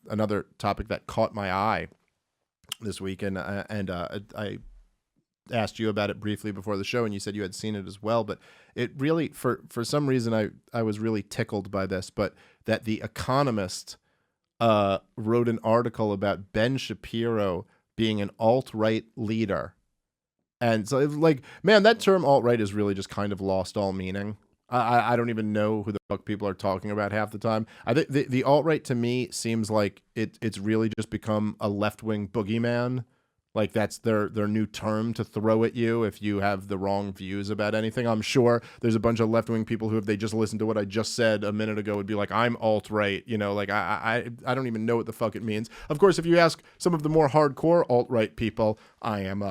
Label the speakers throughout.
Speaker 1: another topic that caught my eye this week, and I asked you about it briefly before the show, and you said you had seen it as well. But it really, for some reason, I was really tickled by this. But that The Economist wrote an article about Ben Shapiro being an alt-right leader, and so like, man, that term alt-right is really just kind of lost all meaning. I don't even know who the fuck people are talking about half the time. I think the alt-right to me seems like it's really just become a left-wing boogeyman. Like that's their new term to throw at you if you have the wrong views about anything. I'm sure there's a bunch of left-wing people who, if they just listened to what I just said a minute ago, would be like, I'm alt-right. You know, like I don't even know what the fuck it means. Of course, if you ask some of the more hardcore alt-right people, I am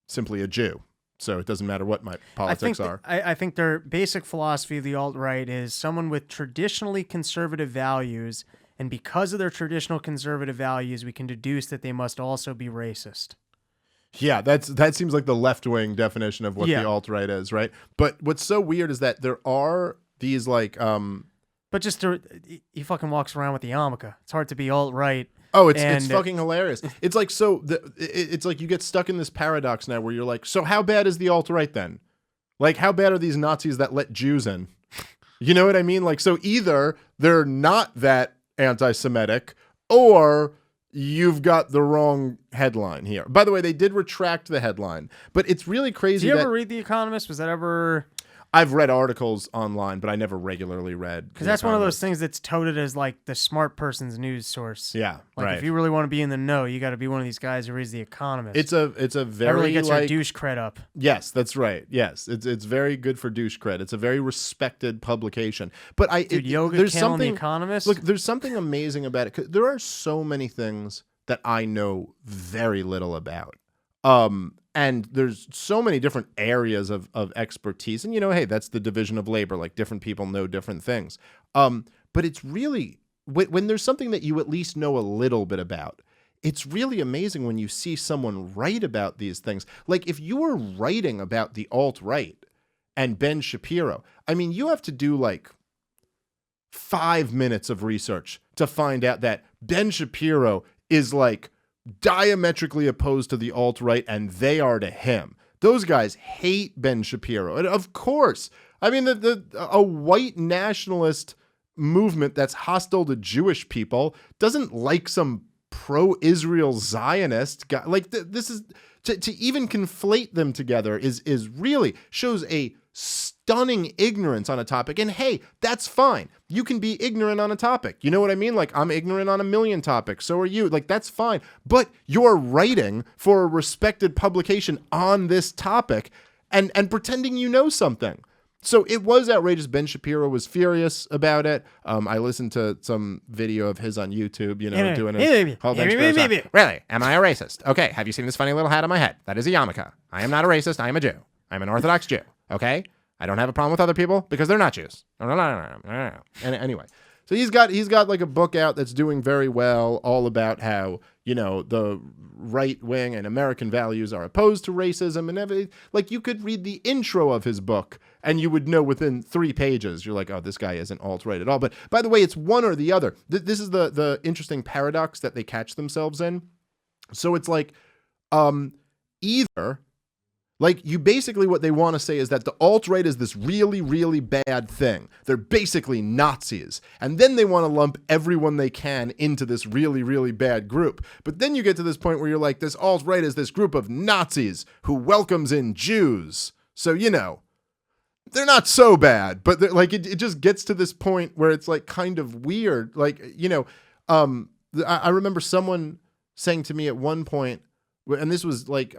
Speaker 1: simply a Jew. So it doesn't matter what my politics are.
Speaker 2: I think their basic philosophy of the alt-right is someone with traditionally conservative values, and because of their traditional conservative values, we can deduce that they must also be racist.
Speaker 1: Yeah, that seems like the left-wing definition of what the alt-right is, right? But what's so weird is that there are these like...
Speaker 2: But just he fucking walks around with the yarmulke. It's hard to be alt-right.
Speaker 1: Oh, it's fucking hilarious. It's like, it's like you get stuck in this paradox now where you're like, so how bad is the alt-right then? Like, how bad are these Nazis that let Jews in? You know what I mean? Like, so either they're not that anti-Semitic, or you've got the wrong headline here. By the way, they did retract the headline, but it's really crazy.
Speaker 2: Did you ever read The Economist? Was that ever...
Speaker 1: I've read articles online, but I never regularly read.
Speaker 2: Because that's one of those things that's touted as like the smart person's news source.
Speaker 1: Yeah,
Speaker 2: like
Speaker 1: right.
Speaker 2: If you really want to be in the know, you got to be one of these guys who reads The Economist.
Speaker 1: It's a very,
Speaker 2: that really gets
Speaker 1: like,
Speaker 2: your douche cred up.
Speaker 1: Yes, that's right. Yes, it's very good for douche cred. It's a very respected publication. But
Speaker 2: there's something. The Economist.
Speaker 1: Look, there's something amazing about it. 'Cause there are so many things that I know very little about. And there's so many different areas of expertise. And, you know, hey, that's the division of labor. Like, different people know different things. But it's really, when there's something that you at least know a little bit about, it's really amazing when you see someone write about these things. Like, if you were writing about the alt-right and Ben Shapiro, I mean, you have to do like 5 minutes of research to find out that Ben Shapiro is like diametrically opposed to the alt-right, and they are to him. Those guys hate Ben Shapiro. And of course, I mean, a white nationalist movement that's hostile to Jewish people doesn't like some pro-Israel Zionist guy. Like, this is, to even conflate them together is really shows a stunning ignorance on a topic. And hey, that's fine. You can be ignorant on a topic. You know what I mean? Like, I'm ignorant on a million topics. So are you. Like, that's fine. But you're writing for a respected publication on this topic and pretending you know something. So it was outrageous. Ben Shapiro was furious about it. I listened to some video of his on YouTube, you know, doing his whole bench press. Really? Am I a racist? Okay. Have you seen this funny little hat on my head? That is a yarmulke. I am not a racist. I am a Jew. I'm an Orthodox Jew. Okay? I don't have a problem with other people because they're not Jews. No. And anyway, so he's got like a book out that's doing very well, all about how, you know, the right wing and American values are opposed to racism and everything. Like, you could read the intro of his book and you would know within 3 pages. You're like, oh, this guy isn't alt-right at all. But by the way, it's one or the other. This is the interesting paradox that they catch themselves in. So it's like, either, like, you basically, what they want to say is that the alt-right is this really, really bad thing. They're basically Nazis. And then they want to lump everyone they can into this really, really bad group. But then you get to this point where you're like, this alt-right is this group of Nazis who welcomes in Jews. So, you know, they're not so bad. But like, it just gets to this point where it's like kind of weird. Like, you know, I remember someone saying to me at one point, and this was like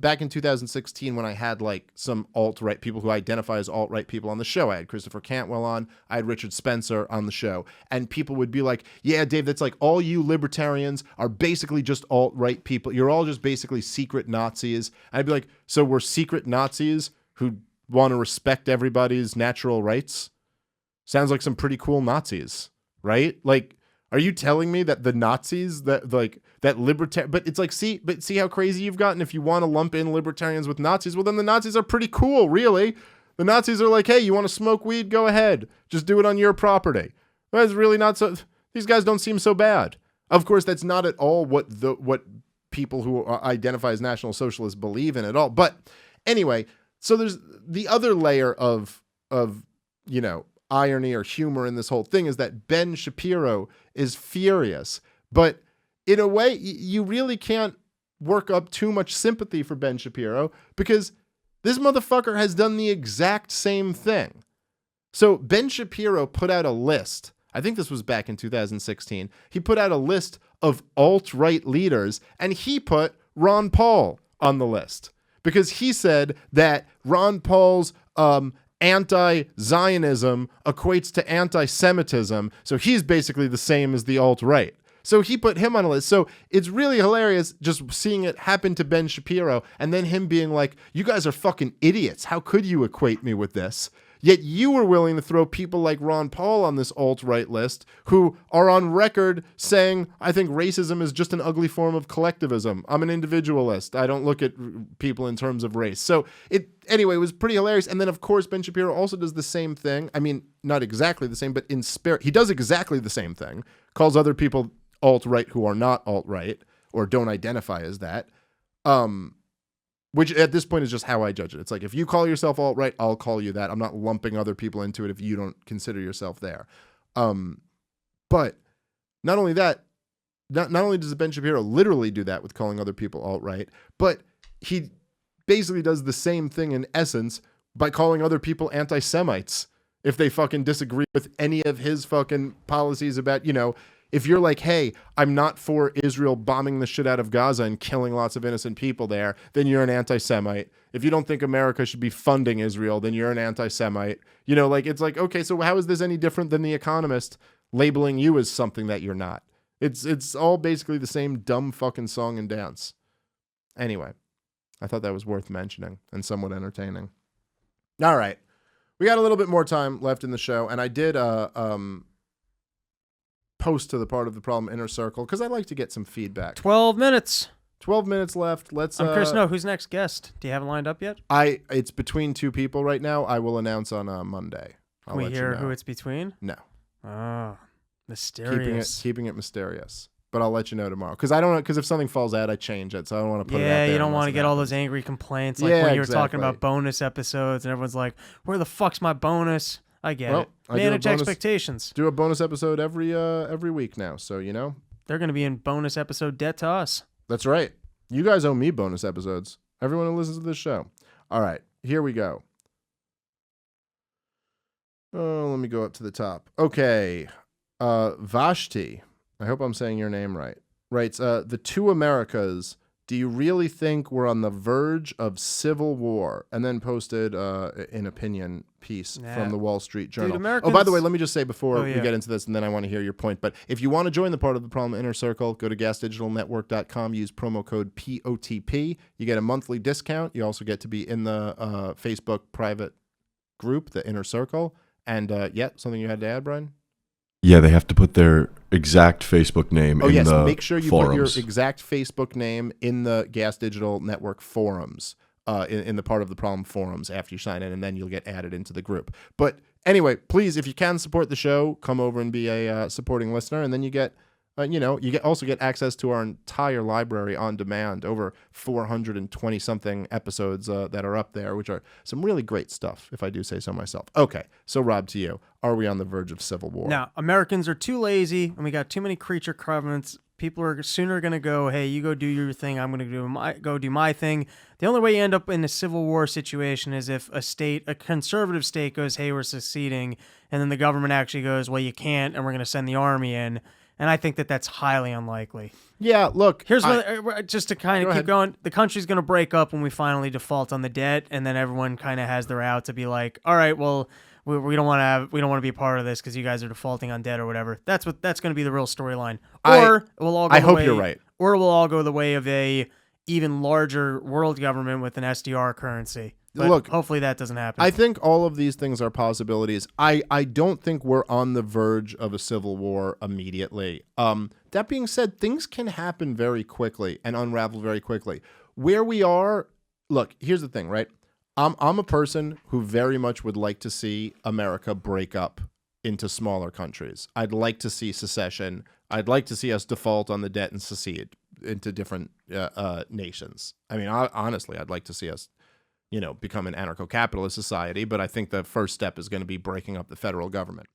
Speaker 1: back in 2016 when I had like some alt-right people who identify as alt-right people on the show. I had Christopher Cantwell on, I had Richard Spencer on the show, and people would be like, yeah, Dave, that's like all you libertarians are basically just alt-right people. You're all just basically secret Nazis. And I'd be like, so we're secret Nazis who want to respect everybody's natural rights? Sounds like some pretty cool Nazis, right? Like, are you telling me that the Nazis that like that libertarian, but it's like, see how crazy you've gotten. If you want to lump in libertarians with Nazis, well, then the Nazis are pretty cool, really. The Nazis are like, hey, you want to smoke weed? Go ahead. Just do it on your property. That's really not so, these guys don't seem so bad. Of course, that's not at all what people who identify as National Socialists believe in at all. But anyway, so there's the other layer of irony or humor in this whole thing is that Ben Shapiro is furious. But in a way, you really can't work up too much sympathy for Ben Shapiro because this motherfucker has done the exact same thing. So Ben Shapiro put out a list. I think this was back in 2016. He put out a list of alt-right leaders, and he put Ron Paul on the list because he said that Ron Paul's anti-Zionism equates to anti-Semitism, so he's basically the same as the alt-right. So he put him on a list. So it's really hilarious just seeing it happen to Ben Shapiro and then him being like, you guys are fucking idiots. How could you equate me with this? Yet you were willing to throw people like Ron Paul on this alt-right list who are on record saying, I think racism is just an ugly form of collectivism. I'm an individualist. I don't look at people in terms of race. So it was pretty hilarious. And then, of course, Ben Shapiro also does the same thing. I mean, not exactly the same, but in spirit. He does exactly the same thing. Calls other people alt-right who are not alt-right or don't identify as that. Which at this point is just how I judge it. It's like, if you call yourself alt-right, I'll call you that. I'm not lumping other people into it if you don't consider yourself there. But not only that, not only does Ben Shapiro literally do that with calling other people alt-right, but he basically does the same thing in essence by calling other people anti-Semites if they fucking disagree with any of his fucking policies about, if you're like, hey, I'm not for Israel bombing the shit out of Gaza and killing lots of innocent people there, then you're an anti-Semite. If you don't think America should be funding Israel, then you're an anti-Semite. It's like, okay, so how is this any different than The Economist labeling you as something that you're not? It's all basically the same dumb fucking song and dance. Anyway, I thought that was worth mentioning and somewhat entertaining. All right. We got a little bit more time left in the show, and I did post to the part of the problem inner circle because I like to get some feedback.
Speaker 2: 12 minutes.
Speaker 1: 12 minutes left.
Speaker 2: I'm curious to know who's next guest. Do you have it lined up yet?
Speaker 1: It's between two people right now. I will announce on Monday.
Speaker 2: Can we hear who it's between?
Speaker 1: No.
Speaker 2: Oh, mysterious.
Speaker 1: Keeping it mysterious. But I'll let you know tomorrow because I don't know. Because if something falls out, I change it. So I don't want to put it out there.
Speaker 2: Yeah, you don't want to get all those angry complaints like when you were talking about bonus episodes and everyone's like, "Where the fuck's my bonus?" I get it. Manage expectations.
Speaker 1: Do a bonus episode every week now, so
Speaker 2: they're going to be in bonus episode debt to us.
Speaker 1: That's right. You guys owe me bonus episodes. Everyone who listens to this show. All right, here we go. Oh, let me go up to the top. Okay, Vashti. I hope I'm saying your name right. Writes, the two Americas. Do you really think we're on the verge of civil war? And then posted an opinion piece from the Wall Street Journal.
Speaker 2: Dude,
Speaker 1: by the way, let me just say before we get into this, and then I want to hear your point. But if you want to join the Part of the Problem Inner Circle, go to gasdigitalnetwork.com, use promo code POTP. You get a monthly discount. You also get to be in the Facebook private group, the Inner Circle. And something you had to add, Brian?
Speaker 3: Yeah, they have to put their exact Facebook name in the
Speaker 1: make sure you
Speaker 3: forums.
Speaker 1: Put your exact Facebook name in the Gas Digital Network forums, in the Part of the Problem forums after you sign in, and then you'll get added into the group. But anyway, please, if you can support the show, come over and be a supporting listener, and then you get also get access to our entire library on demand, over 420 something episodes that are up there, which are some really great stuff, if I do say so myself. Okay, so Rob, to you, are we on the verge of civil war?
Speaker 2: Now, Americans are too lazy, and we got too many creature covenants. People are sooner going to go, hey, you go do your thing, I'm going to go do my thing. The only way you end up in a civil war situation is if a conservative state goes, hey, we're seceding, and then the government actually goes, well, you can't, and we're going to send the army in. And I think that that's highly unlikely.
Speaker 1: Yeah, look.
Speaker 2: Here's just to kind of keep going. The country's going to break up when we finally default on the debt, and then everyone kind of has their out to be like, all right, well, we don't want to be a part of this because you guys are defaulting on debt or whatever. That's going to be the real storyline. Or we'll all go.
Speaker 1: I hope you're right.
Speaker 2: Or we'll all go the way of a even larger world government with an SDR currency. But look, hopefully that doesn't happen.
Speaker 1: I think all of these things are possibilities. I don't think we're on the verge of a civil war immediately. That being said, things can happen very quickly and unravel very quickly. Where we are, look, here's the thing, right? I'm a person who very much would like to see America break up into smaller countries. I'd like to see secession. I'd like to see us default on the debt and secede into different nations. I mean, honestly, I'd like to see us, become an anarcho-capitalist society, but I think the first step is going to be breaking up the federal government.